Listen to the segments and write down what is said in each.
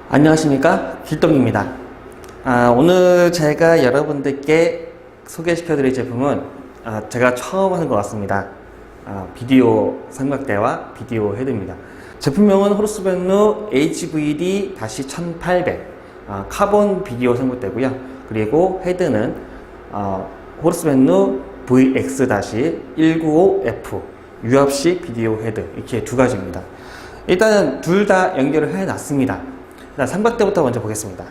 안녕하십니까, 길동입니다. 오늘 제가 여러분들께 소개시켜 드릴 제품은 제가 처음 하는 것 같습니다. 비디오 삼각대와 비디오 헤드입니다. 제품명은 호르스벤루 HVD-1800 카본 비디오 삼각대고요. 그리고 헤드는 호르스벤루 VX-195F 유압식 비디오 헤드, 이렇게 두 가지입니다. 일단은 둘 다 연결을 해 놨습니다. 삼각대부터 먼저 보겠습니다.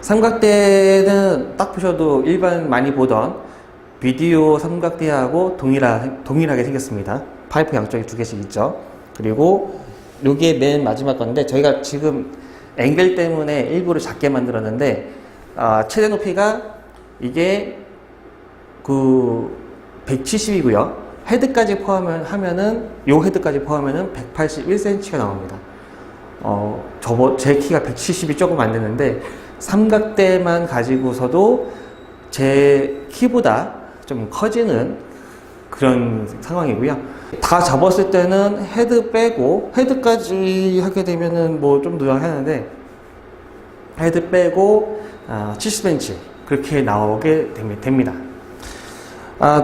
삼각대는 딱 보셔도 일반 많이 보던 비디오 삼각대하고 동일하게 생겼습니다. 파이프 양쪽에 두 개씩 있죠. 그리고 요게 맨 마지막 건데, 저희가 지금 앵글 때문에 일부러 작게 만들었는데 최대 높이가 이게 170이고요. 헤드까지 포함하면은, 요 헤드까지 포함하면은 181cm가 나옵니다. 제 키가 170이 조금 안 되는데, 삼각대만 가지고서도 제 키보다 좀 커지는 그런 상황이고요. 다 접었을 때는 헤드 빼고, 헤드까지 하게 되면은 뭐 좀 더 하는데, 헤드 빼고 70cm 그렇게 나오게 됩니다.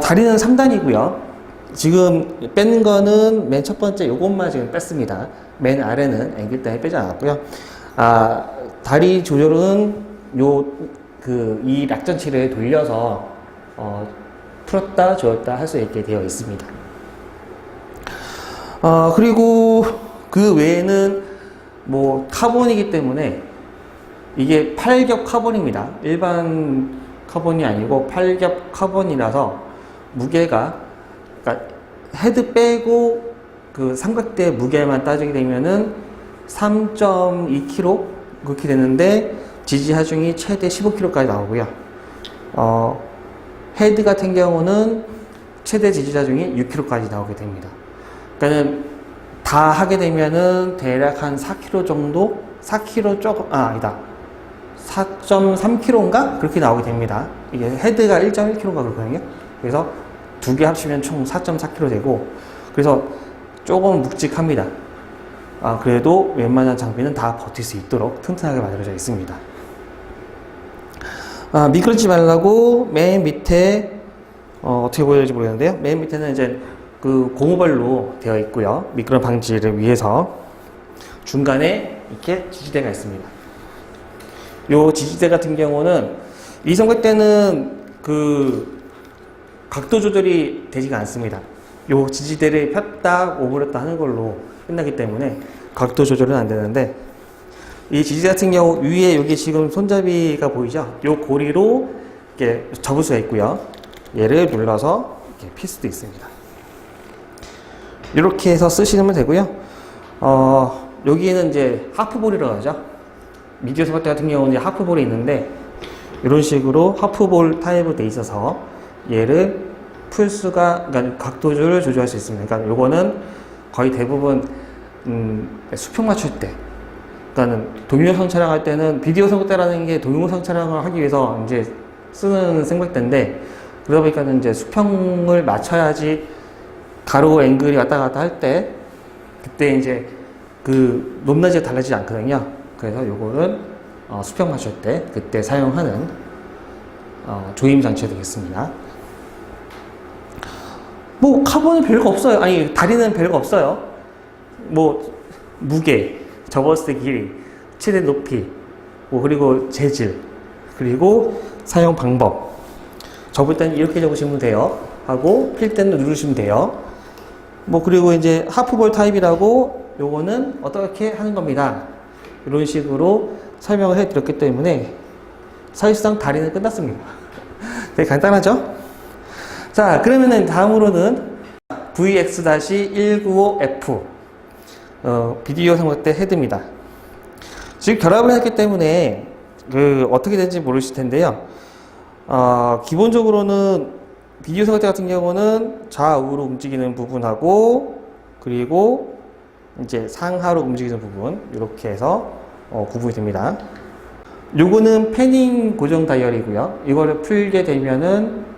다리는 3단이고요. 지금 뺀 거는 맨 첫 번째 요것만 지금 뺐습니다. 맨 아래는 앵글 때문에 빼지 않았고요. 다리 조절은 이 락전치를 돌려서 풀었다 조였다 할 수 있게 되어 있습니다. 그리고 그 외에는 뭐 카본이기 때문에 이게 8겹 카본입니다. 일반 카본이 아니고 8겹 카본이라서 무게가, 그러니까 헤드 빼고 그 삼각대 무게만 따지게 되면은 3.2kg 그렇게 되는데, 지지 하중이 최대 15kg까지 나오고요. 헤드 같은 경우는 최대 지지 하중이 6kg까지 나오게 됩니다. 그러니까는 다 하게 되면은 대략 한 4kg 정도, 4kg 조금, 아니다, 4.3kg인가 그렇게 나오게 됩니다. 이게 헤드가 1.1kg가 그렇거든요. 그래서 두 개 합치면 총 4.4kg 되고, 그래서 조금 묵직합니다. 그래도 웬만한 장비는 다 버틸 수 있도록 튼튼하게 만들어져 있습니다. 미끄러지지 말라고 맨 밑에 어떻게 보여야 될지 모르겠는데요. 맨 밑에는 이제 그 고무발로 되어 있고요. 미끄럼 방지를 위해서 중간에 이렇게 지지대가 있습니다. 요 지지대 같은 경우는 이 삼각대는 그 각도 조절이 되지가 않습니다. 요 지지대를 폈다 오므렸다 하는 걸로 끝나기 때문에 각도 조절은 안 되는데, 이 지지대 같은 경우 위에 여기 지금 손잡이가 보이죠? 요 고리로 이렇게 접을 수가 있고요. 얘를 눌러서 이렇게 필 수도 있습니다. 이렇게 해서 쓰시면 되고요. 여기는 이제 하프볼이라고 하죠. 미디어 삼각대 같은 경우는 이제 하프볼이 있는데, 이런 식으로 하프볼 타입으로 돼 있어서 얘를 풀 수가, 그러니까 각도를 조절할 수 있습니다. 그러니까 요거는 거의 대부분 수평 맞출 때, 그러니까는 동영상 촬영할 때는, 비디오 삼각대라는 게 동영상 촬영을 하기 위해서 이제 쓰는 삼각대인데, 그러다 보니까는 이제 수평을 맞춰야지 가로 앵글이 왔다 갔다 할 때, 그때 이제 그 높낮이가 달라지지 않거든요. 그래서 요거는 수평 맞출 때 그때 사용하는 조임 장치가 되겠습니다. 뭐 카본은 별거 없어요. 아니, 다리는 별거 없어요. 뭐 무게, 접었을 때 길이, 최대 높이, 뭐 그리고 재질, 그리고 사용 방법. 접을 때는 이렇게 접으시면 돼요. 하고 필 때는 누르시면 돼요. 뭐 그리고 이제 하프볼 타입이라고, 요거는 어떻게 하는 겁니다. 이런 식으로 설명을 해드렸기 때문에 사실상 다리는 끝났습니다. 되게 간단하죠? 자, 그러면은 다음으로는 VX-195F 비디오 삼각대 헤드입니다. 지금 결합을 했기 때문에 어떻게 되는지 모르실 텐데요. 기본적으로는 비디오 삼각대 같은 경우는 좌우로 움직이는 부분하고, 그리고 이제 상하로 움직이는 부분, 이렇게 해서 구분이 됩니다. 요거는 패닝 고정 다이얼이고요. 이거를 풀게 되면은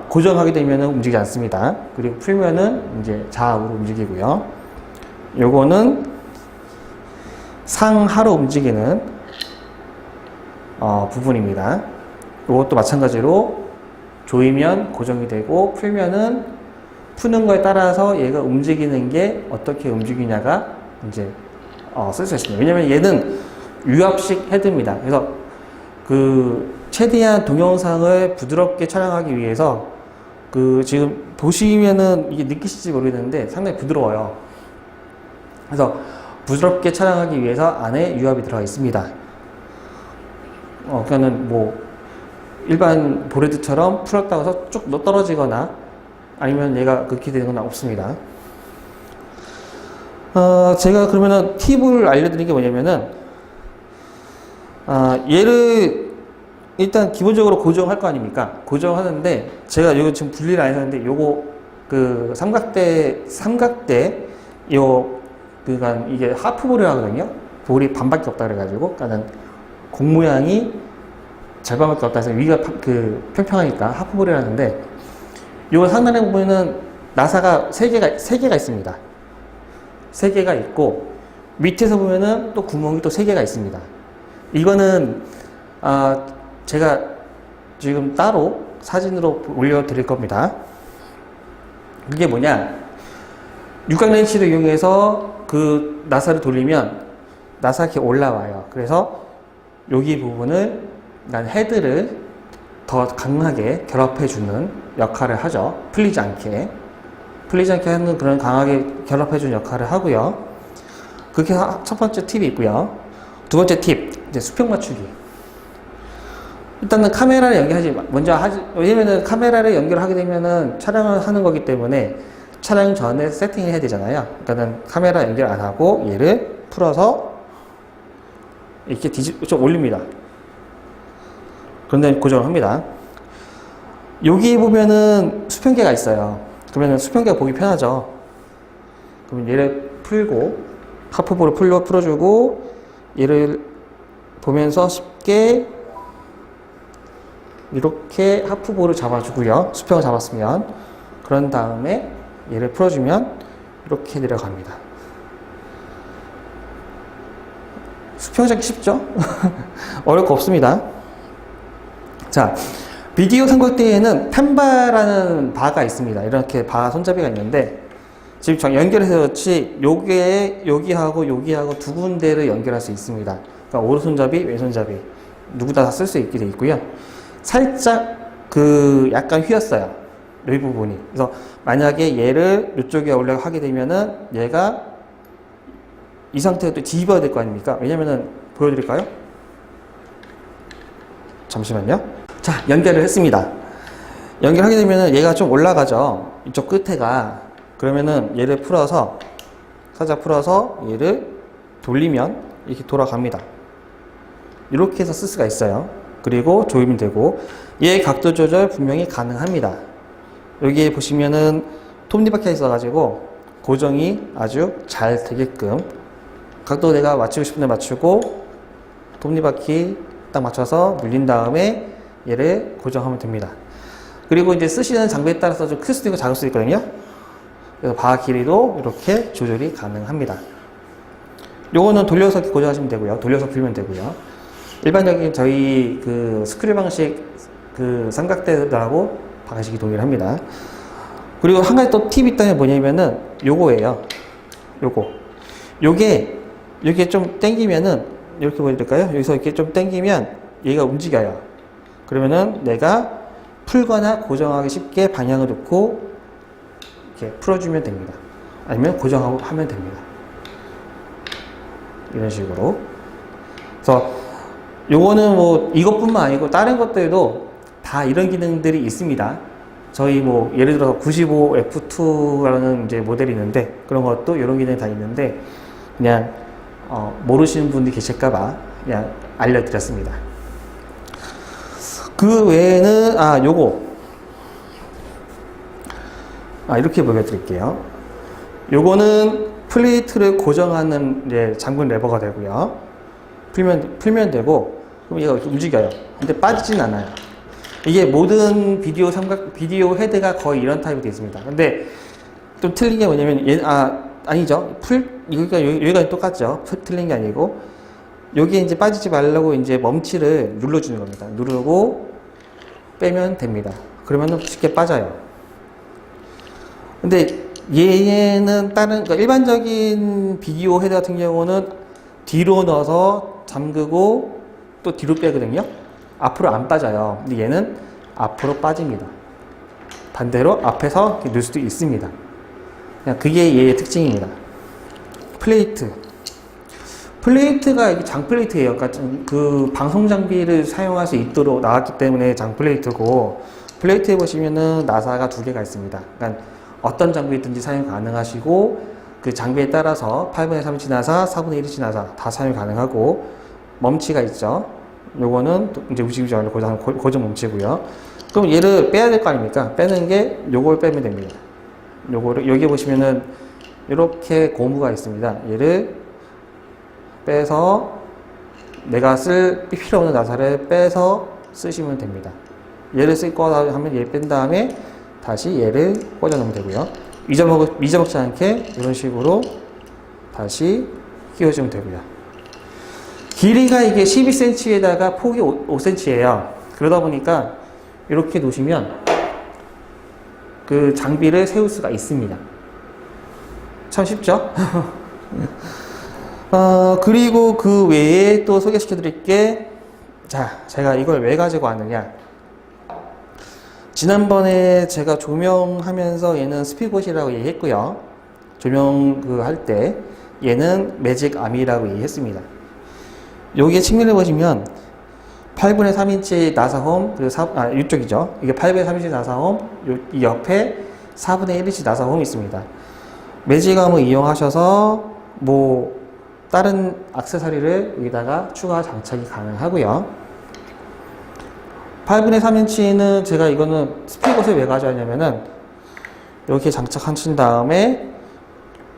고정하게 되면은 움직이지 않습니다. 그리고 풀면은 이제 좌우로 움직이고요. 요거는 상하로 움직이는 부분입니다. 이것도 마찬가지로 조이면 고정이 되고 풀면은 푸는 거에 따라서 얘가 움직이는 게 어떻게 움직이냐가 이제 쓸 수 있습니다. 왜냐면 얘는 유압식 헤드입니다. 그래서 최대한 동영상을 부드럽게 촬영하기 위해서 지금 보시면은 이게 느끼실지 모르겠는데 상당히 부드러워요. 그래서 부드럽게 촬영하기 위해서 안에 유압이 들어가 있습니다. 그러니까는 뭐 일반 보레드처럼 풀었다고 해서 쭉 떨어지거나 아니면 얘가 그렇게 되는 건 없습니다. 제가 그러면은 팁을 알려드리는 게 뭐냐면은 얘를 일단 기본적으로 고정할 거 아닙니까? 고정하는데 제가 이거 지금 분리를 안 했는데 요거 삼각대 그러니까 이게 하프볼이라거든요. 볼이 반밖에 없다 그래가지고 그러니까는 공 모양이 절반밖에 없다 해서 위가 평평하니까 하프볼이라는데 요 상단에 보면은 나사가 3개가 있습니다. 3개가 있고 밑에서 보면은 또 구멍이 또 3개가 있습니다. 이거는 제가 지금 따로 사진으로 올려드릴 겁니다. 그게 뭐냐, 육각렌치를 이용해서 그 나사를 돌리면 나사가 이렇게 올라와요. 그래서 여기 부분을 헤드를 더 강하게 결합해주는 역할을 하죠. 풀리지 않게 하는 그런 강하게 결합해주는 역할을 하고요. 그렇게 첫 번째 팁이 있고요. 두 번째 팁, 이제 수평 맞추기. 일단은 카메라를 왜냐면은 카메라를 연결하게 되면은 촬영을 하는 거기 때문에 촬영 전에 세팅을 해야 되잖아요. 그러니까는 카메라 연결 안 하고 얘를 풀어서 이렇게 좀 올립니다. 그런데 고정을 합니다. 여기 보면은 수평계가 있어요. 그러면 수평계가 보기 편하죠. 그러면 얘를 풀고 하프볼을 풀어주고 얘를 보면서 쉽게 이렇게 하프볼을 잡아주고요. 수평을 잡았으면 그런 다음에 얘를 풀어주면 이렇게 내려갑니다. 수평 잡기 쉽죠? 어려울 거 없습니다. 자, 비디오 삼각대에는 펜바라는 바가 있습니다. 이렇게 바 손잡이가 있는데 지금 연결해서 그렇지 여기하고 두 군데를 연결할 수 있습니다. 그러니까 오른손잡이, 왼손잡이 누구 다 쓸 수 있게 되어 있고요. 살짝 약간 휘었어요. 이 부분이. 그래서 만약에 얘를 이쪽에 올려 하게 되면은 얘가 이 상태로 또 뒤집어야 될 거 아닙니까? 왜냐면은 보여드릴까요? 잠시만요. 자, 연결을 했습니다. 연결하게 되면은 얘가 좀 올라가죠. 이쪽 끝에가. 그러면은 얘를 살짝 풀어서 얘를 돌리면 이렇게 돌아갑니다. 이렇게 해서 쓸 수가 있어요. 그리고 조이면 되고, 얘 각도 조절 분명히 가능합니다. 여기에 보시면은 톱니바퀴가 있어가지고 고정이 아주 잘 되게끔 각도 내가 맞추고 싶은 데 맞추고 톱니바퀴 딱 맞춰서 물린 다음에 얘를 고정하면 됩니다. 그리고 이제 쓰시는 장비에 따라서 좀 클 수도 있고 작을 수도 있거든요. 그래서 바 길이도 이렇게 조절이 가능합니다. 요거는 돌려서 고정하시면 되고요. 돌려서 풀면 되고요. 일반적인 저희 스크류 방식 삼각대들하고 방식이 동일합니다. 그리고 한 가지 또 팁이 있다면 뭐냐면은 요거예요. 요게 좀 당기면은 이렇게 보여드릴까요? 여기서 이렇게 좀 당기면 얘가 움직여요. 그러면은 내가 풀거나 고정하기 쉽게 방향을 놓고 이렇게 풀어주면 됩니다. 아니면 고정하고 하면 됩니다. 이런 식으로. 그래서 요거는 뭐 이것뿐만 아니고 다른 것들도 다 이런 기능들이 있습니다. 저희 뭐 예를 들어서 95F2라는 이제 모델이 있는데 그런 것도 이런 기능이 다 있는데 그냥 모르시는 분들이 계실까봐 그냥 알려드렸습니다. 그 외에는 이렇게 보여드릴게요. 요거는 플레이트를 고정하는 이제 잠근 레버가 되고요. 풀면 되고 그럼 얘가 움직여요. 근데 빠지진 않아요. 이게 모든 비디오 헤드가 거의 이런 타입이 되어 있습니다. 근데 좀 틀린 게 뭐냐면 아니죠. 여기가 똑같죠. 틀린 게 아니고, 여기에 이제 빠지지 말라고 이제 멈치를 눌러주는 겁니다. 누르고 빼면 됩니다. 그러면 쉽게 빠져요. 근데 얘는 그러니까 일반적인 비디오 헤드 같은 경우는 뒤로 넣어서 잠그고 또 뒤로 빼거든요. 앞으로 안 빠져요. 근데 얘는 앞으로 빠집니다. 반대로 앞에서 넣을 수도 있습니다. 그냥 그게 얘의 특징입니다. 플레이트가 이게 장플레이트예요. 그러니까 그 방송 장비를 사용할 수 있도록 나왔기 때문에 장플레이트고, 플레이트에 보시면은 나사가 두 개가 있습니다. 그러니까 어떤 장비든지 사용 가능하시고, 그 장비에 따라서 8분의 3인치 나사, 4분의 1인치 나사 다 사용 가능하고, 멈치가 있죠. 요거는 이제 우지우지 말고 고정 멈치고요. 그럼 얘를 빼야 될 거 아닙니까? 빼는 게 요걸 빼면 됩니다. 요거를 여기 보시면은 이렇게 고무가 있습니다. 얘를 빼서 내가 쓸 필요 없는 나사를 빼서 쓰시면 됩니다. 얘를 쓸 거다 하면 얘 뺀 다음에 다시 얘를 꽂아 놓으면 되고요. 잊어먹지 않게 이런 식으로 다시 끼워주면 되고요. 길이가 이게 12cm에다가 폭이 5cm예요. 그러다 보니까 이렇게 놓으시면 그 장비를 세울 수가 있습니다. 참 쉽죠? 그리고 그 외에 또 소개시켜 드릴게, 자, 제가 이걸 왜 가지고 왔느냐. 지난번에 제가 조명하면서 얘는 스피봇이라고 얘기했고요. 조명 할 때 얘는 매직 암이라고 얘기했습니다. 여기에 측면을 보시면 8분의 3인치 나사홈, 그리고 이쪽이죠. 이게 8분의 3인치 나사홈, 이 옆에 4분의 1인치 나사홈이 있습니다. 매직암을 이용하셔서 다른 액세서리를 여기다가 추가 장착이 가능하고요. 8분의 3인치는 제가 이거는 스피봇을 왜 가져왔냐면은 이렇게 장착하신 다음에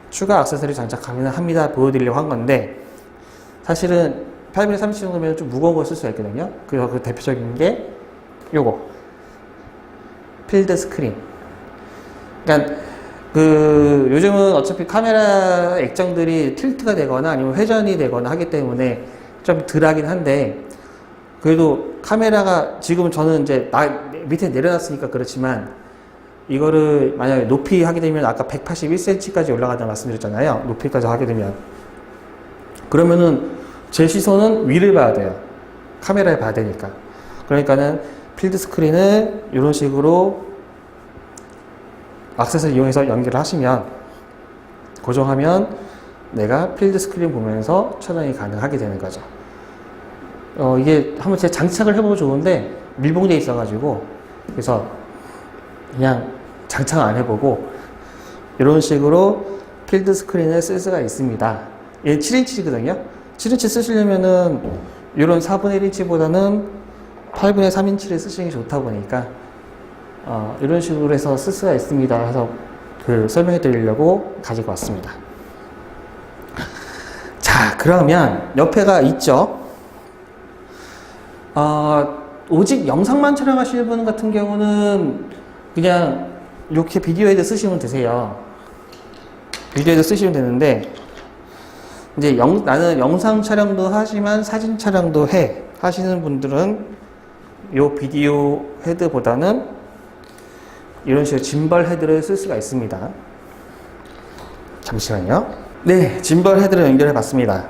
추가 액세서리 장착 가능합니다 보여드리려고 한 건데, 사실은 8분의 3인치 정도면 좀 무거운 걸 쓸 수가 있거든요. 그래서 그 대표적인 게 요거 필드 스크린. 그러니까 요즘은 어차피 카메라 액정들이 틸트가 되거나 아니면 회전이 되거나 하기 때문에 좀 덜하긴 한데, 그래도 카메라가 지금 저는 이제 밑에 내려놨으니까 그렇지만, 이거를 만약에 높이 하게 되면 아까 181cm까지 올라가다 말씀드렸잖아요. 높이까지 하게 되면. 그러면은 제 시선은 위를 봐야 돼요. 카메라에 봐야 되니까. 그러니까는 필드 스크린을 이런 식으로 액세서리 이용해서 연결을 하시면, 고정하면 내가 필드 스크린 보면서 촬영이 가능하게 되는 거죠. 이게 한번 제가 장착을 해보면 좋은데 밀봉되어 있어가지고, 그래서 그냥 장착 안 해보고 이런 식으로 필드 스크린을 쓸 수가 있습니다. 얘 7인치거든요. 7인치 쓰시려면은 이런 4분의 1인치보다는 8분의 3인치를 쓰시는 게 좋다 보니까 이런 식으로 해서 쓸 수가 있습니다. 해서 설명해 드리려고 가지고 왔습니다. 자, 그러면 옆에가 있죠. 오직 영상만 촬영하시는 분 같은 경우는 그냥 이렇게 비디오 헤드 쓰시면 되세요. 비디오 헤드 쓰시면 되는데, 이제 나는 영상 촬영도 하지만 사진 촬영도 해 하시는 분들은 이 비디오 헤드보다는 이런 식으로 짐벌 헤드를 쓸 수가 있습니다. 잠시만요. 네, 짐벌 헤드를 연결해 봤습니다.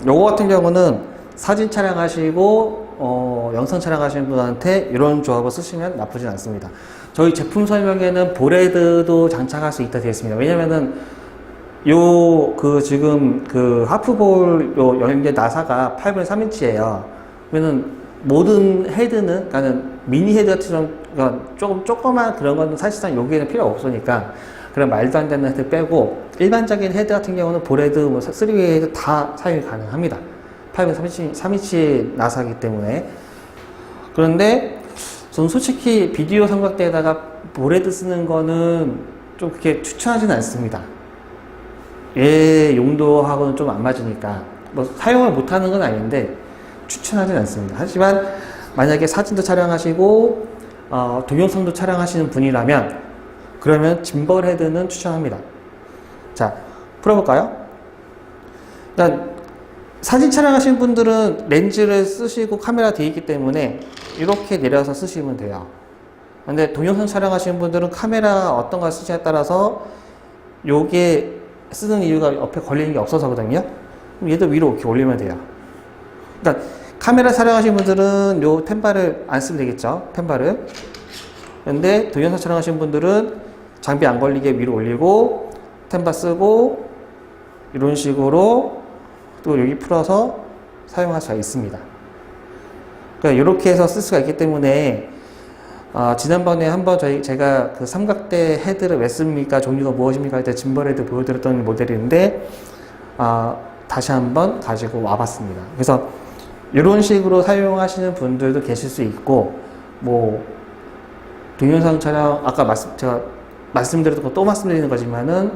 요거 같은 경우는 사진 촬영하시고 영상 촬영하시는 분한테 이런 조합을 쓰시면 나쁘진 않습니다. 저희 제품 설명에는 볼헤드도 장착할 수 있다 되어 있습니다. 왜냐면은 지금 하프볼 연결 나사가 8분의 3인치예요. 그러면은 모든 헤드는, 그러니까 미니 헤드 같은 조그만 그런 건 사실상 여기에는 필요 없으니까 그런 말도 안 되는 헤드 빼고, 일반적인 헤드 같은 경우는 볼헤드, 3웨이 헤드 다 사용이 가능합니다. 8분의 3인치 나사이기 때문에. 그런데 저는 솔직히 비디오 삼각대에다가 볼헤드 쓰는 거는 좀 그렇게 추천하지는 않습니다. 얘 용도하고는 좀 안 맞으니까. 사용을 못하는 건 아닌데 추천하지는 않습니다. 하지만 만약에 사진도 촬영하시고 동영상도 촬영하시는 분이라면, 그러면 짐벌 헤드는 추천합니다. 자, 풀어볼까요? 일단 사진 촬영하시는 분들은 렌즈를 쓰시고 카메라 뒤에 있기 때문에 이렇게 내려서 쓰시면 돼요. 근데 동영상 촬영하시는 분들은 카메라 어떤 걸 쓰시냐에 따라서 요게 쓰는 이유가 옆에 걸리는 게 없어서거든요. 그럼 얘도 위로 이렇게 올리면 돼요. 그러니까 카메라 촬영하시는 분들은 요 펜바를 안 쓰면 되겠죠. 펜바를. 근데 동영상 촬영하시는 분들은 장비 안 걸리게 위로 올리고 펜바 쓰고 이런 식으로 또 여기 풀어서 사용할 수가 있습니다. 그러니까 이렇게 해서 쓸 수가 있기 때문에 지난번에 한번 제가 그 삼각대 헤드를 왜 씁니까? 종류가 무엇입니까? 할 때 짐벌 헤드 보여드렸던 모델인데 다시 한번 가지고 와봤습니다. 그래서 이런 식으로 사용하시는 분들도 계실 수 있고 뭐 동영상 촬영 아까 제가 말씀드렸던 거 또 말씀드리는 거지만은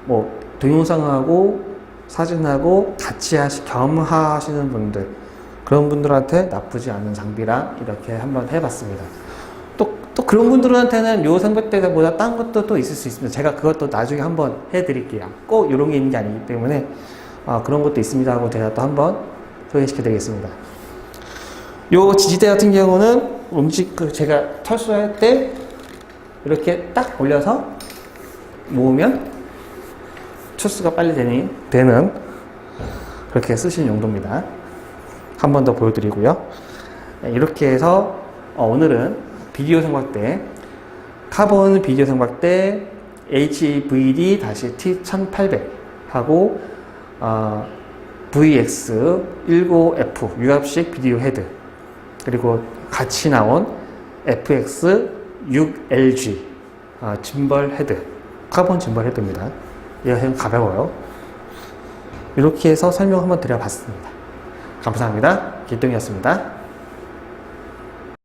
뭐 동영상하고 사진하고 같이 겸하시는 분들 그런 분들한테 나쁘지 않은 장비라 이렇게 한번 해봤습니다. 또 그런 분들한테는 요 삼각대보다 딴 것도 또 있을 수 있습니다. 제가 그것도 나중에 한번 해드릴게요. 꼭 이런 게 있는 게 아니기 때문에 그런 것도 있습니다 하고 제가 또 한번 소개시켜 드리겠습니다. 요 지지대 같은 경우는 제가 철수할 때 이렇게 딱 올려서 모으면 철수가 빨리 되는 그렇게 쓰시는 용도입니다. 한 번 더 보여드리고요. 이렇게 해서 오늘은 비디오 삼각대 카본 비디오 삼각대 HVD-T1800 하고 VX19F 유압식 비디오 헤드 그리고 같이 나온 FX6LG 짐벌 헤드 카본 짐벌 헤드입니다. 얘가 좀 가벼워요. 이렇게 해서 설명 한번 드려봤습니다. 감사합니다. 길동이었습니다.